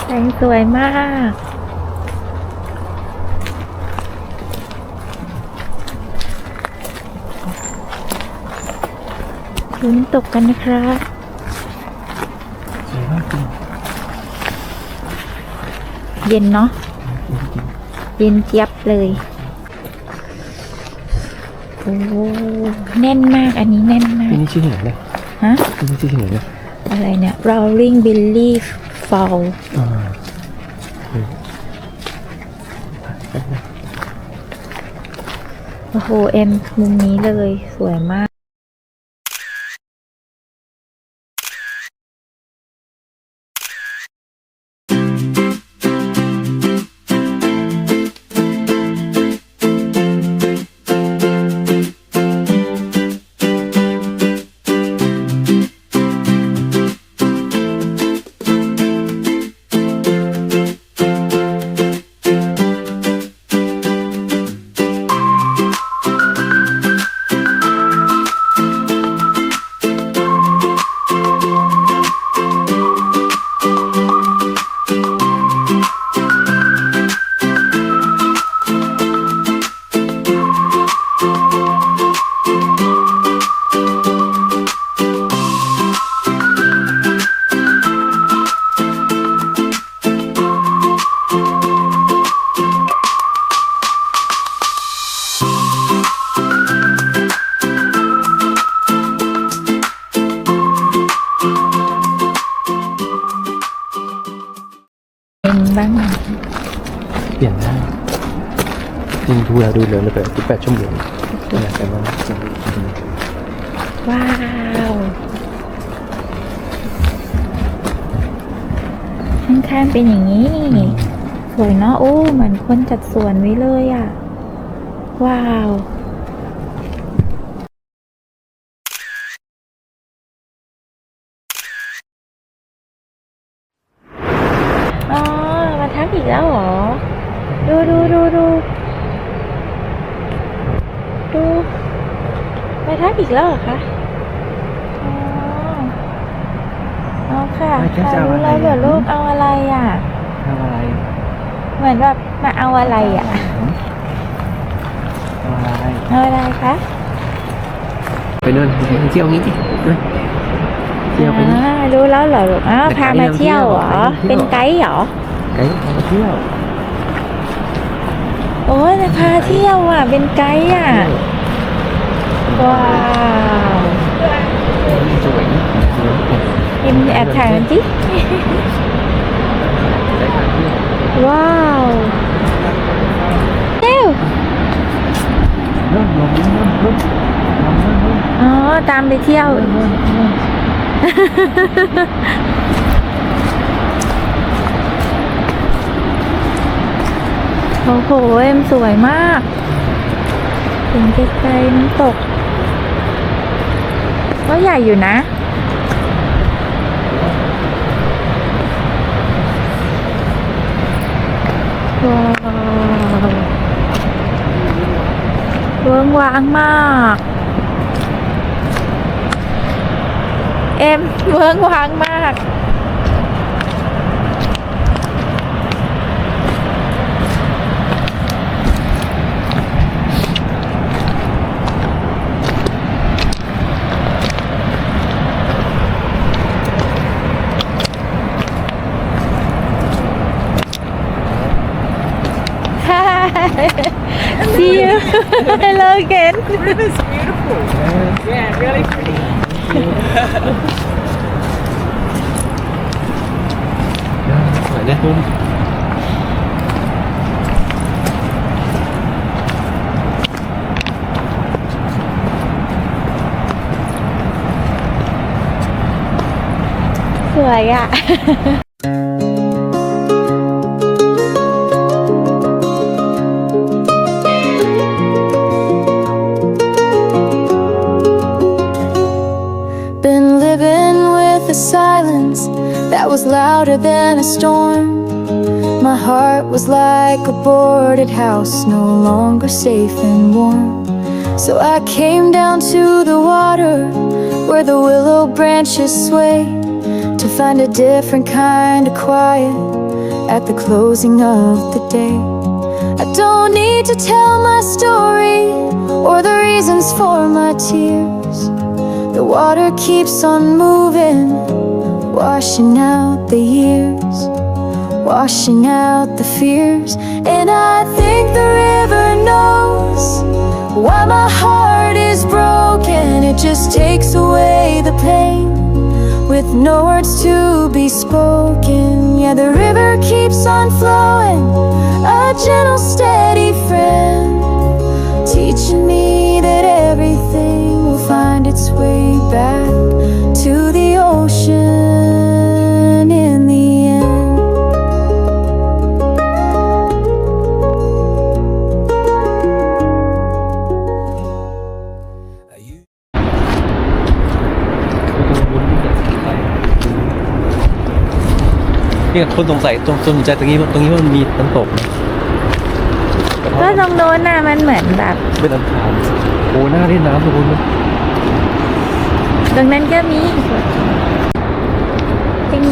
แสงสวยมากดูน้ำตกกันนะครับสวยมากจริงเย็นเนาะเย็นเจี๊ยบเลยโอ้แน่นมากอันนี้แน่นมากนี่ชื่อที่ไหนเนี่ยฮะนี่ชื่อที่ไหนเนี่ยอะไรเนี่ย Rolling Billy Fall โอ้โหเอ็มมุมนี้เลยสวยมากบ้างเปลี่ยนได้จริงดูแล้วดูเลยไป18 ชั่วโมงอยากแต่ว่าว้าวข้างๆเป็นอย่างนี้สวยเนาะโอ้เหมือนคนจัดสวนไว้เลยอ่ะว้าวอ๋อมาทักอีกแล้วเหรอดูมาทักอีกแล้วเหรอคะเอาค่ะรู้แล้วเดี๋ยวลูกเอาอะไรอ่ะเอาอะไรเหมือนแบบมาเอาอะไรอ่ะเอาอะไรคะไปนู่นเที่ยวงี้ดิเที่ยวไปนี่รู้แล้วเหรอลูกอ้าวพามาเที่ยวเหรอเป็นไกด์เหรอไกด์พามาเที่ยวโอ้ยจะพาเที่ยวอ่ะเป็นไกด์อ่ะว้าวสวยยิมแอบถ่ายมันจิว้าวเร็วอ๋อตามไปเที่ยวโอ้โหเอ็มสวยมากถึงไกลๆน้ำตกก็ใหญ่อยู่นะว้าวเวิ้งว้างมากเอ็มเวิ้งว้างมากSee you. Hello again. River is beautiful. Yeah, really pretty. สวยนะคุณสวยอ่ะ silence that was louder than a storm. My heart was like a boarded house, no longer safe and warm. So I came down to the water where the willow branches sway to find a different kind of quiet at the closing of the day. I don't need to tell my story or the reasons for my tears. The water keeps on moving, washing out the years, washing out the fears. And I think the river knows why my heart is broken. It just takes away the pain with no words to be spoken. Yeah, the river keeps on flowing, a gentle, steady friend, teaching me that everything will find its way back to the ocean in the end.นี่คนสงสัยสนใจตรงนี้ว่ามันมีน้ำตกนะ ก็ตรงโน้นน่ะมันเหมือนแบบ เป็นอันทานโอ้หน้าเล่นน้ำทุกคนนะ ตรงนั้นก็มีจริง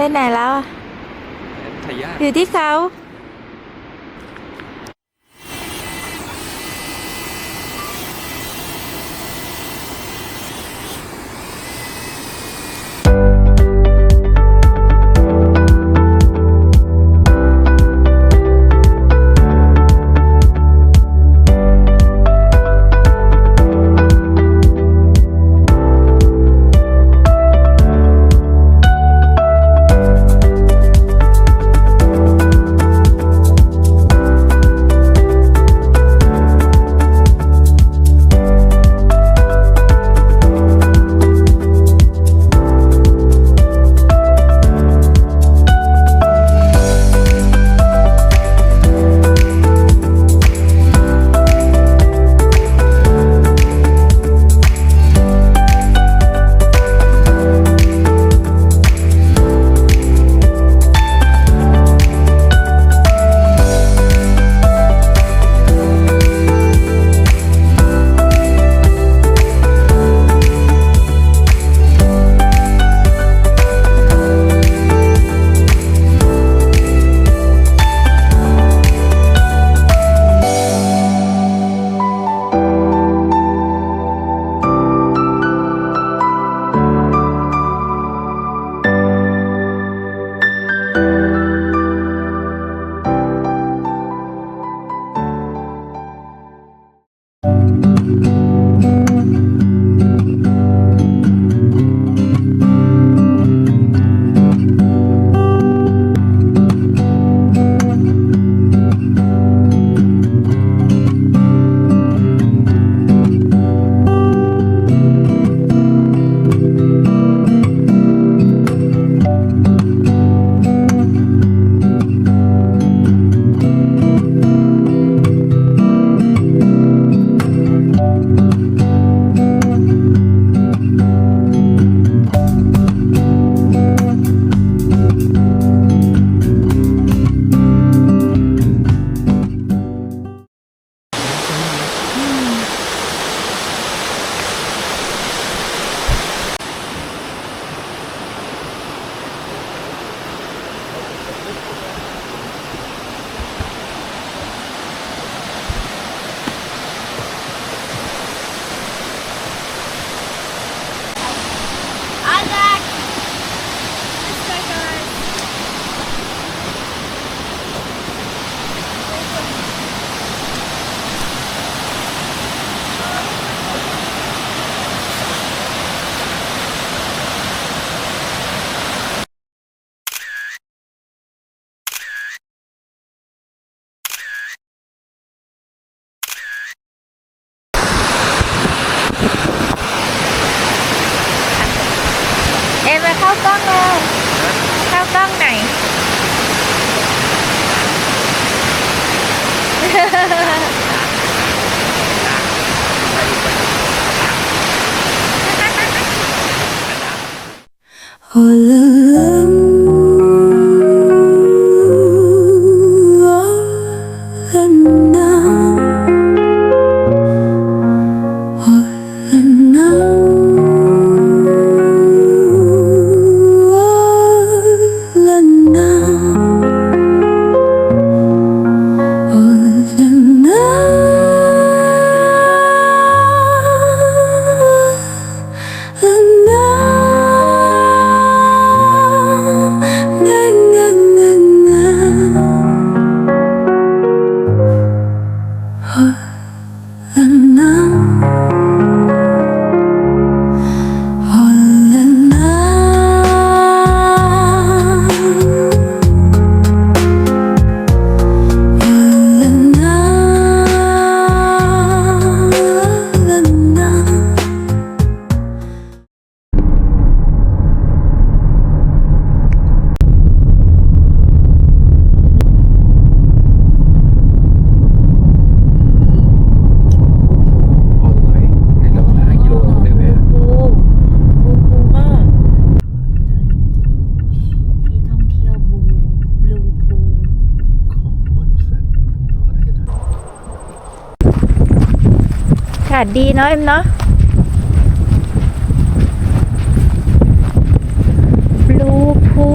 ไปไหนแล้วอะอยู่ที่เขา อากาศดีเนาะเอ็มเนาะบลูพู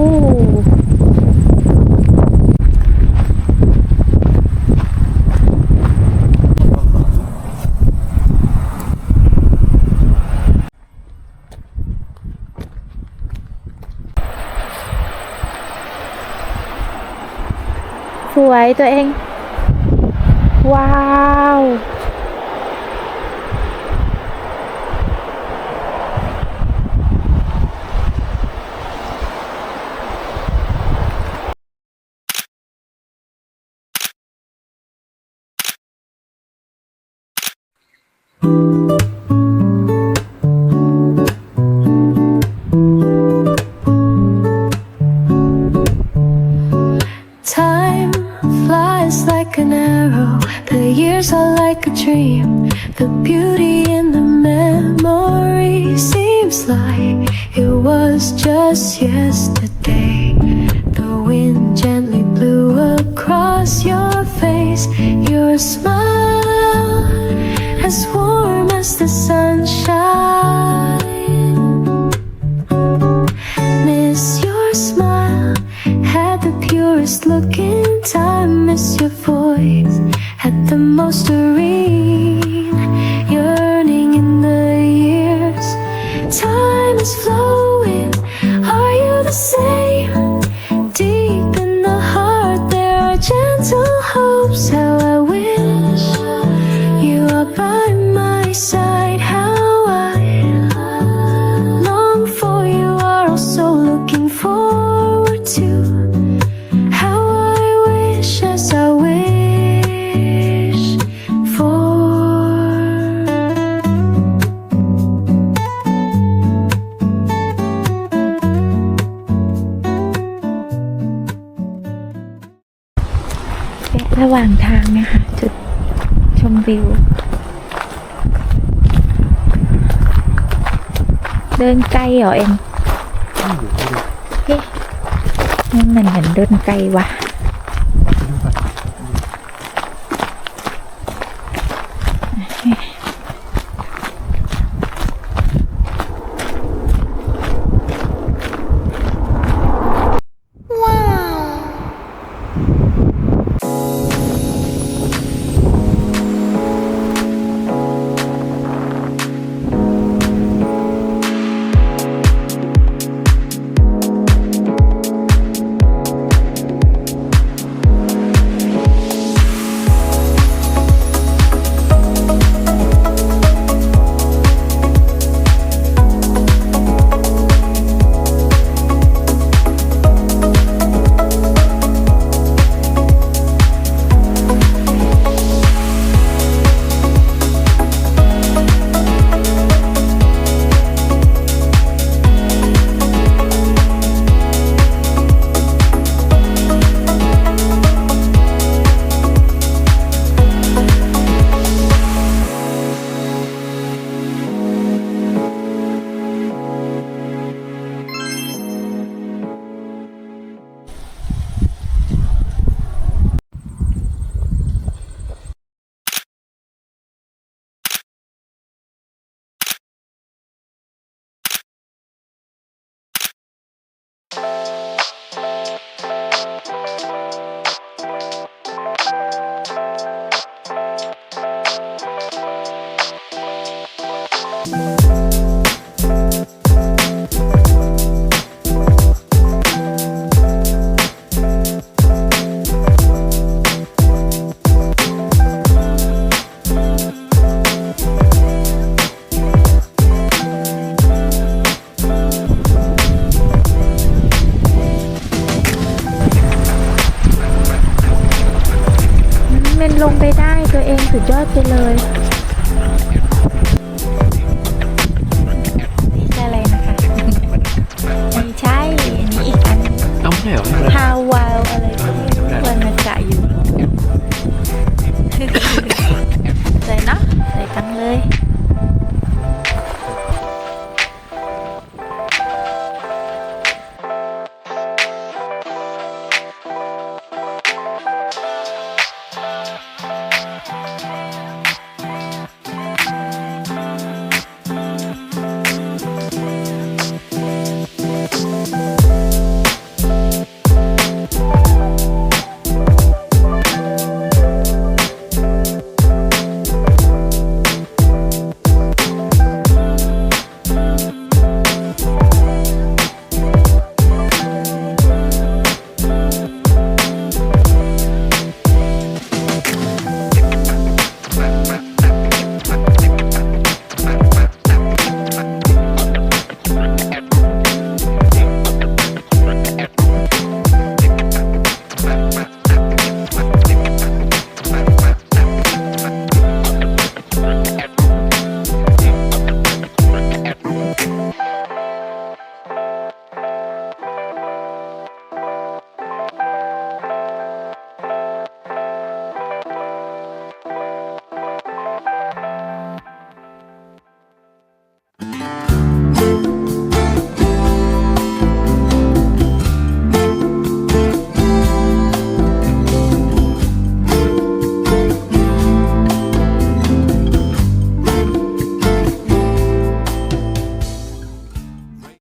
สวยตัวเองว้าวTime flies like an arrow. The years are like a dream. The beauty in the memory seems like it was just yesterday. The wind gently blew across your face. Your smile as warm as the sunshine. Miss your smile. Had the purest look in time. Miss your voice. Had the most serene yearning in the years. Time is flowing. Are you the same? Deep in the heart there are gentle hopes. How I wish you are by my side. How I long for you. Are also looking forward to. How I wish as I wish for.ระหว่างทางนะคะจุดชมวิวเดินไกลเหรอเอ็มเฮ้ยมันเหมือนเดินไกลว่ะ ลงไปได้ตัวเองสุดยอดไปเลยนี่ใช่อะไรนะคะไม่ใช่อันนี้อีกอัน เอาไม่ใช่เหรอ ฮาวาวอะไร